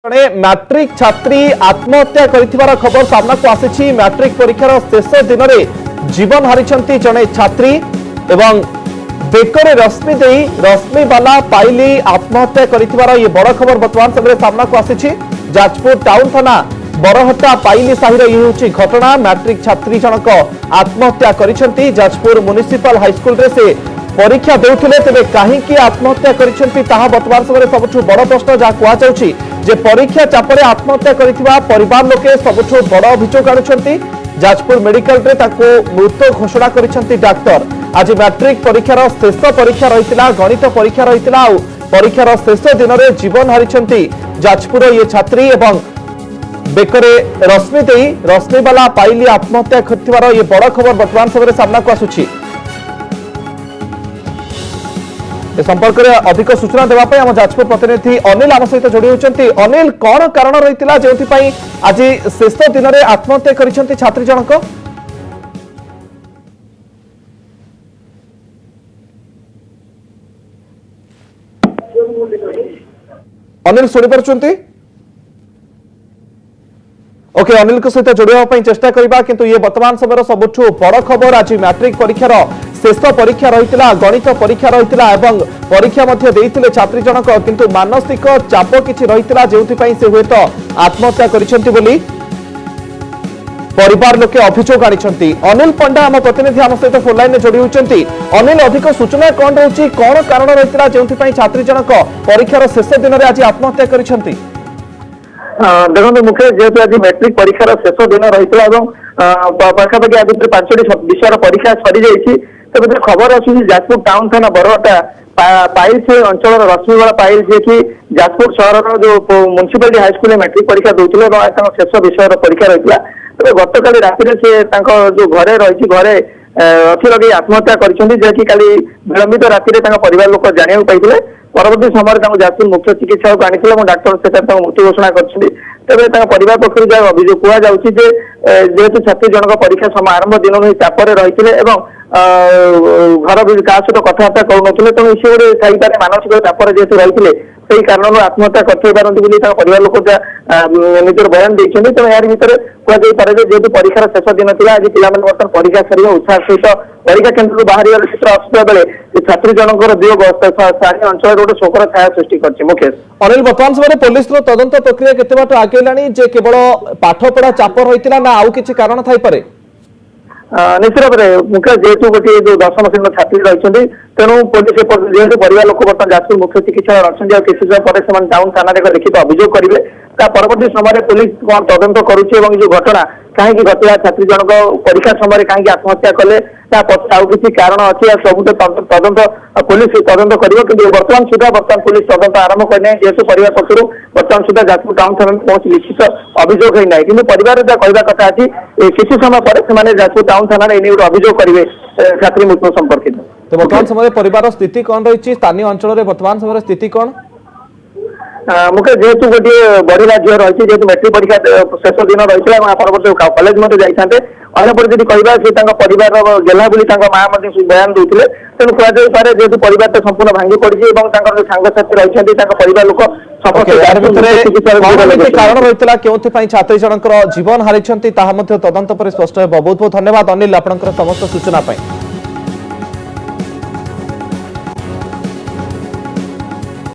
जड़े मैट्रिक छात्री आत्महत्या कर खबर सामना को आसी। मैट्रिक परीक्षार शेष दिन में जीवन हारी जड़े छात्री एवं बेकर रश्मि दे रश्मि बाला पाइली आत्महत्या कर ये बड़ खबर बर्तमान समय सामना को आसी। जाजपुर टाउन थाना बरहटा पाइली साहिर ये हूँ घटना। मैट्रिक छात्री जनक आत्महत्या करिसेंती। जाजपुर म्युनिसिपल हाईस्कल से परीक्षा देउथिले तेबे काहींकि आत्महत्या करिसेंती ताहा वर्तमान समय सबुठु बड़ प्रश्न जहाँ कहुछि जे परीक्षा चापरे आत्महत्या करिथिबा परिवार लोके सबुठु बड़ अभियोग आनुछंती। जाजपुर मेडिकल रे ताको मृत घोषणा करिसेंती डाक्टर। आज मैट्रिक परीक्षार शेष परीक्षा रहितिला, गणित परीक्षा रहितिला आ परीक्षार शेष दिन में जीवन हारिसेंती जाजपुर ये छात्री एवं बेकरे रश्मि दे रश्मि बाला पाइली आत्महत्या करथिबार ये बड़ खबर वर्तमान समय सामना को आसुछि। ए संपर्क में अधिक सूचना देवाई आम जाजपुर प्रतिनिधि अनिल आम सहित जोड़ी होती। अनिल, कौन कारण रही जो आज शेष दिन में आत्महत्या करिसेंती छात्री जनक? अनिल शुणी पार्टी? ओके, अनिल को सहित जोड़ाई चेष्टा करबा किंतु ये वर्तमान समय सबुठु बड़ खबर। आज मैट्रिक परीक्षार शेष परीक्षा रहितिला, गणित परीक्षा रहितिला एवं परीक्षा मध्य देइतिले छात्री जनक किंतु मानसिक चाप किछि रहितिला जेउथि पई से हुएत आत्महत्या करिसेंती बोली परिवार लोके अभियोग आनिछंती। अनिल पंडा आम प्रतिनिधि आम सहित फोन लाइन में जोड़ी होती। अनिल, अधिक सूचना कौन रही, कौन कारण रहितिला जेउथि पई छात्री जनक परीक्षार शेष दिन में आज आत्महत्या करिसेंती? देखो मुख्य जेहेतु आज मैट्रिक परीक्षार शेष दिन रही पाखापाखि आज 5टी विषय परीक्षा सरी जाइए। तेज जो खबर आसूँ जाजपुर टाउन थाना बरहटा पाइल से अंचल रश्मिबाला पाइल जी कि जाजपुर सहर जो म्युनिसिपालिटी हाईस्कल में मैट्रिक परीक्षा दूसरे शेष विषय परीक्षा रही है। तेज गत काली राति से जो घरे रही घरे अथी लगे आत्महत्या करी काली विलंबित राति परिवार लोक जाना पाई। परवर्ती समय जाजपुर मुख्य चिकित्सालय आनी डाक्तर से मृत्यु घोषणा कर तेज परिवार पक्ष जहाँ अभियोग कहुचे जेहेतु छात्री जनक परीक्षा समय आरंभ दिन में चापर रही घर क्या सहित कथबार्ता करुन तेणु सी गोटे थी मानसिक चापर जेहेतु रही से कारण आत्महत्या कर परिवार लोक निजर बयान देते। तेणु यार भितर कहुपे जेहेतु परीक्षार शेष दिन था आज पिला बर्तमान परीक्षा सर उत्साह सहित परीक्षा केन्द्र बाहर चित्र आसुवा बेले छात्री जनकर वियोग स्थानीय अंचल गोटे शोकर छाया सृष्टि कर। मुकेश, अनिल, वर्तमान समय पुलिस तदंत प्रक्रिया केते बाट आगेलानी जे केवल पाठपढ़ा चाप रही ना आउ किछि कारण थाई पारे? निश्चित भाव में मुख्य जेहेतु गोटे जो 10म श्रेणी छात्री रही तेणु पुलिस जेहेतु परिवार लोक बर्तमान जाजपुर मुख्य चिकित्सालय अच्छा किसी समय पर टाउन थाना लिखित अभियोग करेंगे। परवर्ती समय पुलिस कौन तदंत करुच्ची जो घटना कहीं घटला छात्री जनक परीक्षा समय कहीं आत्महत्या कले आउ किसी कारण अच्छी सब तदंत पुलिस तदंत कर बर्तमान सुधा पुलिस तदंत आरंभ करना जेहेतु परिवार पक्ष बर्तमान सुधा जाजपुर टाउन थाना में कौन लिखित अभियोग होना कि परिवार कहवा कथा अच्छी किसी समय पर जाजपुर टाउन थाना गोटे अभियोग करेंगे छात्री मृत्यु संपर्कित। तो वर्तमान समय परिवार स्थिति कौन रही, स्थानीय अंचल वर्तमान समय स्थिति कौन? मुख्य जेहेतु गोटे बढ़िया झील रही जेहेतु मैट्रिक परीक्षा शेष दिन रही है परवर्त कॉलेज जाते अन्यपटे जब कह परिवार गेला बोली माँ बयान देते तेणु कहुपे जेहेतु परिवार संपूर्ण भांगी पड़ी और सांगसाथी रही परिवार लोक कारण रही क्यों छात्री जनक जीवन हारी तदंत पर स्पष्ट। बहुत बहुत धन्यवाद अनिल आपंकर समस्त सूचना।